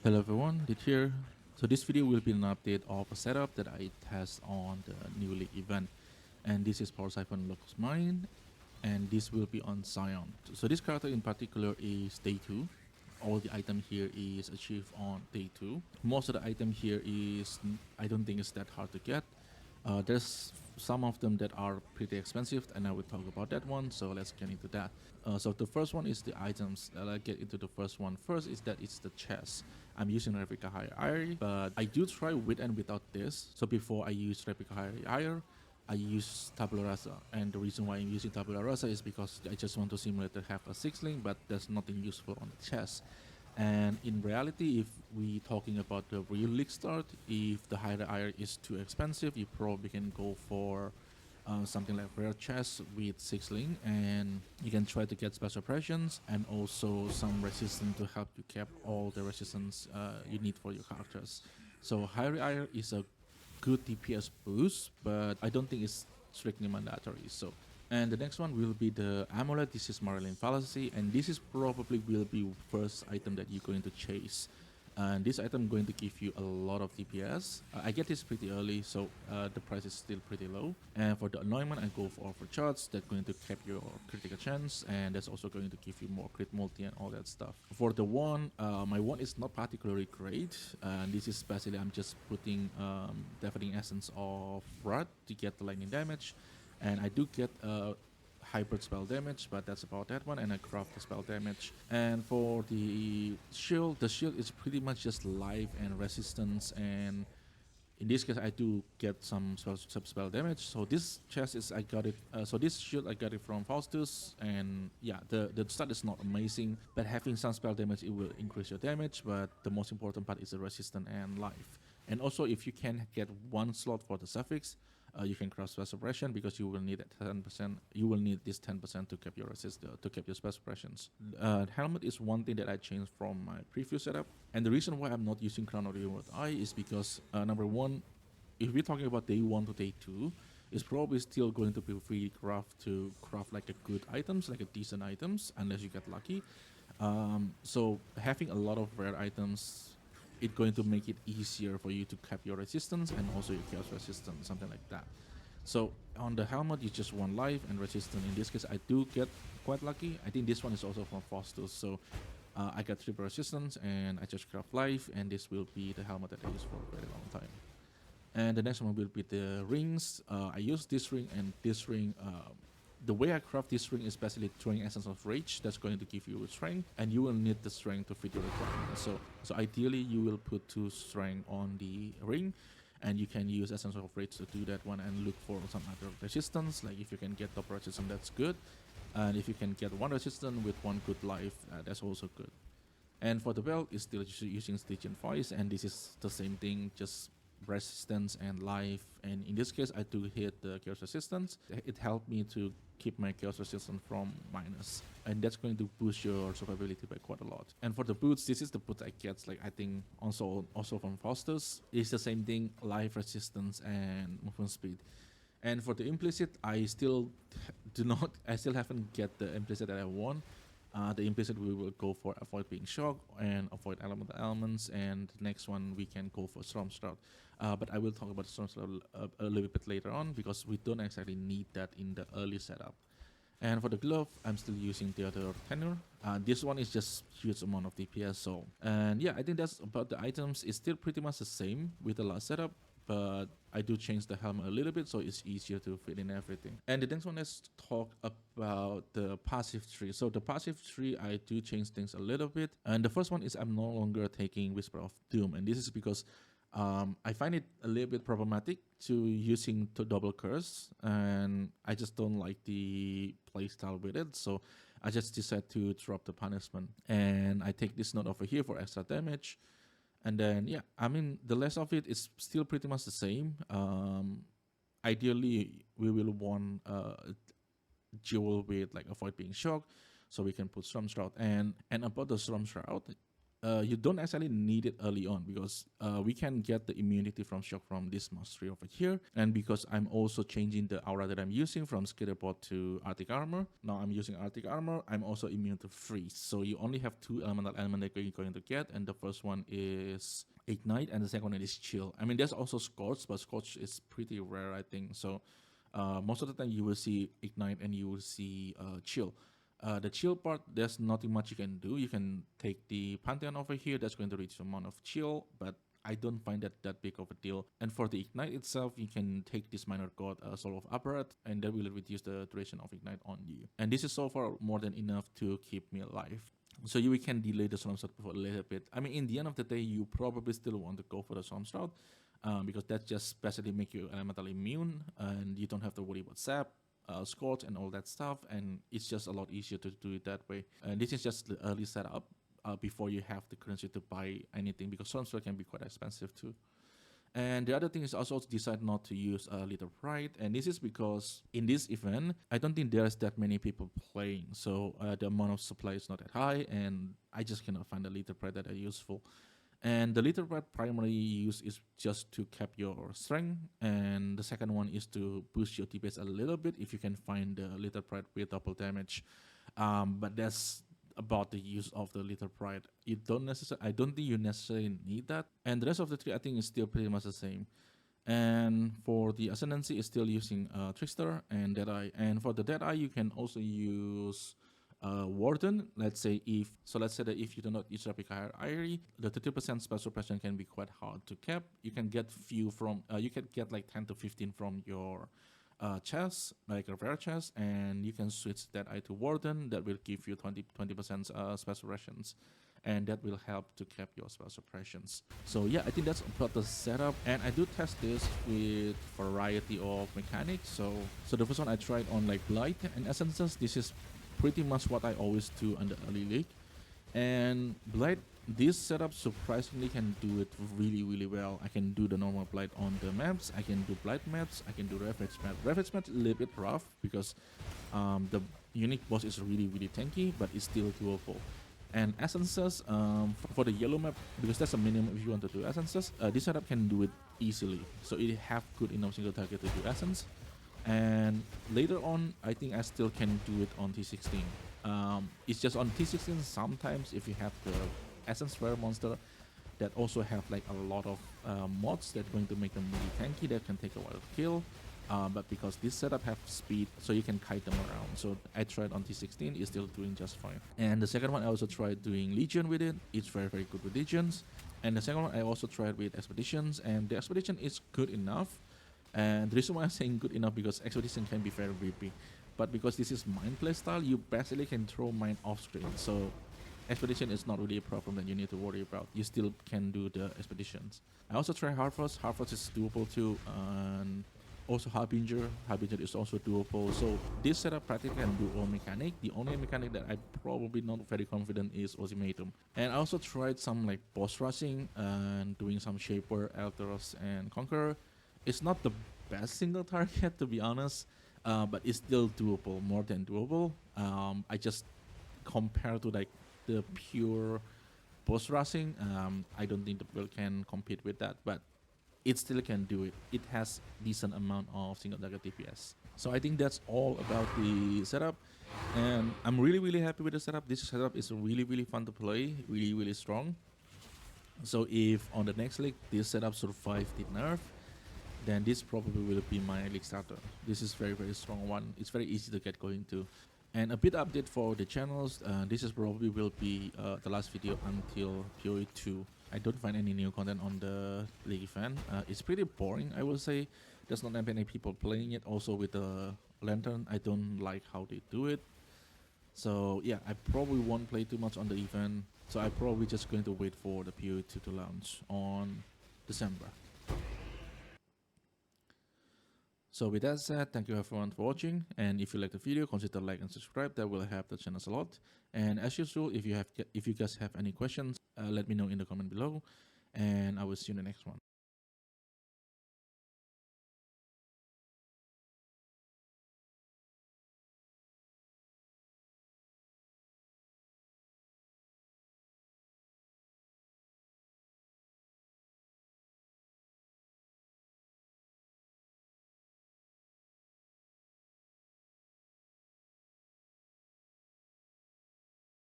Hello everyone, Dit here. So this video will be an update of a setup that I test on the New League event. And this is Power Siphon Locus Mine, and this will be on Zion. So this character in particular is day 2. All the item here is achieved on day 2. Most of the item here is, I don't think it's that hard to get. There's some of them that are pretty expensive, and I will talk about that one, so let's get into that. So the first one is the items. I'll get into the first one first, is that it's the chest. I'm using Replica Higher Iron, but I do try with and without this. So before I use Replica Higher Iron, I use Tabula Rasa, and the reason why I'm using Tabula Rasa is because I just want to simulate to have a 6 link, but there's nothing useful on the chest. And in reality, if we talking about the real league start, if the higher iron is too expensive, you probably can go for something like rare chest with 6 link, and you can try to get special pressions and also some resistance to help you cap all the resistance you need for your characters. So higher iron is a good DPS boost, but I don't think it's strictly mandatory. And the next one will be the amulet. This is Marilyn Fallacy, and this is probably will be first item that you're going to chase. And this item going to give you a lot of DPS. I get this pretty early, so the price is still pretty low. And for the anointment, I go for charts that's going to cap your critical chance, and that's also going to give you more crit multi and all that stuff. For the wand, my wand is not particularly great, and this is basically I'm just putting deafening essence of Rod to get the lightning damage. And I do get hybrid spell damage, but that's about that one, and I craft the spell damage. And for the shield is pretty much just life and resistance, and in this case I do get some spell damage. So this chest is I got it, so this shield I got it from Faustus, and yeah, the stat is not amazing, but having some spell damage, it will increase your damage, but the most important part is the resistance and life. And also if you can get one slot for the suffix, you can craft spell suppression, because you will need 10%. You will need this 10% to keep your to keep your spell suppressions. Helmet is one thing that I changed from my previous setup, and the reason why I'm not using Crown of the Reward Eye is because number one, if we're talking about day 1 to day 2, it's probably still going to be free craft to craft like a good items, like a decent items, unless you get lucky. So having a lot of rare items, it's going to make it easier for you to cap your resistance and also your chaos resistance, something like that. So on the helmet, you just want life and resistance. In this case, I do get quite lucky. I think this one is also from Faustus, so I got triple resistance and I just craft life, and this will be the helmet that I use for a very long time. And the next one will be the rings. I use this ring and this ring. The way I craft this ring is basically throwing essence of rage that's going to give you strength, and you will need the strength to fit your requirements. So ideally you will put 2 strength on the ring, and you can use essence of rage to do that one and look for some other resistance. Like if you can get double resistance, that's good, and if you can get 1 resistance with 1 good life, that's also good. And for the belt, it's still using Stygian Voice, and this is the same thing, just resistance and life. And in this case, I do hit the chaos resistance. It helped me to keep my chaos resistance from minus, and that's going to boost your survivability by quite a lot. And for the boots, this is the boot I get, like I think also from Faustus. It's the same thing, life, resistance, and movement speed. And for the implicit, I still haven't get the implicit that I want. The implicit we will go for avoid being shocked and avoid elemental elements, and the next one we can go for storm shroud. But I will talk about storm shroud a little bit later on, because we don't exactly need that in the early setup. And for the glove, I'm still using the other tenure. This one is just huge amount of DPS. So, and yeah, I think that's about the items. It's still pretty much the same with the last setup, but I do change the helmet a little bit so it's easier to fit in everything. And the next one, let's talk about the passive tree. So the passive tree, I do change things a little bit. And the first one is I'm no longer taking Whisper of Doom, and this is because I find it a little bit problematic to using double curse, and I just don't like the playstyle with it. So I just decided to drop the punishment, and I take this node over here for extra damage. And then, yeah, I mean, the rest of it is still pretty much the same. Ideally, we will want jewel with like avoid being shocked, so we can put Storm Shroud. And about the Storm Shroud, you don't actually need it early on because we can get the immunity from shock from this mastery over here. And because I'm also changing the aura that I'm using from Skitterbot to Arctic Armor, now I'm using Arctic Armor, I'm also immune to freeze. So you only have two elemental elements that you're going to get, and the first one is Ignite, and the second one is Chill. I mean, there's also Scorch, but Scorch is pretty rare, I think. So most of the time you will see Ignite and you will see Chill. The chill part, there's nothing much you can do. You can take the Pantheon over here, that's going to reach the amount of chill, but I don't find that big of a deal. And for the Ignite itself, you can take this Minor God Soul of Apparat, and that will reduce the duration of Ignite on you. And this is so far more than enough to keep me alive. So you can delay the Storm Shroud for a little bit. I mean, in the end of the day, you probably still want to go for the Storm Shroud, because that just basically make you elemental immune, and you don't have to worry about sap, Scorch and all that stuff, and it's just a lot easier to do it that way. And this is just the early setup before you have the currency to buy anything, because Stormsword can be quite expensive too. And the other thing is also to decide not to use Little Pride, and this is because in this event, I don't think there's that many people playing, so the amount of supply is not that high, and I just cannot find a Little Pride that are useful. And the Little Pride primary use is just to cap your strength, and the second one is to boost your DPS a little bit if you can find the Little Pride with double damage. But that's about the use of the Little Pride. I don't think you necessarily need that. And the rest of the three, I think, is still pretty much the same. And for the Ascendancy, is still using Trickster and Deadeye. And for the Deadeye, you can also use Warden. Let's say that if you do not use Replica Irie, the 30% spell suppression can be quite hard to cap. You can get you can get like 10 to 15 from your chest, like a rare chest, and you can switch that eye to Warden. That will give you 20% spell suppressions, and that will help to cap your spell suppressions. So yeah, I think that's about the setup, and I do test this with variety of mechanics. So the first one I tried on like Blight and Essences. This is pretty much what I always do on the early league. And Blight, this setup surprisingly can do it really well. I can do the normal Blight on the maps, I can do Blight maps, I can do Ravage map. Ravage map is a little bit rough because the unique boss is really tanky, but it's still doable. And Essences, for the yellow map, because that's a minimum if you want to do Essences, this setup can do it easily. So it have good enough single target to do Essence. And later on, I think I still can do it on T16. It's just on T16 sometimes if you have the Essence Rare monster that also have like a lot of mods that are going to make them really tanky, that can take a while to kill. But because this setup have speed, so you can kite them around. So I tried on T16, it's still doing just fine. And the second one I also tried doing Legion with it. It's very good with Legions. And the second one I also tried with Expeditions, and the Expedition is good enough. And the reason why I'm saying good enough, because Expedition can be very creepy, but because this is mine playstyle, you basically can throw mine off screen. So Expedition is not really a problem that you need to worry about. You still can do the Expeditions. I also try Harvest. Harvest is doable too, and also Harbinger. Harbinger is also doable. So this setup practically can do all mechanic. The only mechanic that I'm probably not very confident is Ultimatum. And I also tried some like boss rushing and doing some Shaper, Elderos, and Conqueror. It's not the best single target, to be honest, but it's still doable, more than doable. I just compare to like the pure boss rushing, I don't think the build can compete with that, but it still can do it. It has decent amount of single target DPS. So I think that's all about the setup, and I'm really happy with the setup. This setup is really fun to play, really strong. So if on the next league this setup survives the nerf, then this probably will be my league starter. This is very strong one. It's very easy to get going to. And a bit update for the channels. This is probably will be the last video until PoE 2. I don't find any new content on the league event. It's pretty boring, I will say. There's not that many people playing it. Also with the lantern, I don't like how they do it. So yeah, I probably won't play too much on the event. So I'm probably just going to wait for the PoE 2 to launch on December. So with that said, thank you everyone for watching, and if you like the video, consider like and subscribe. That will help the channel a lot. And as usual, if you guys have any questions, let me know in the comment below, and I will see you in the next one.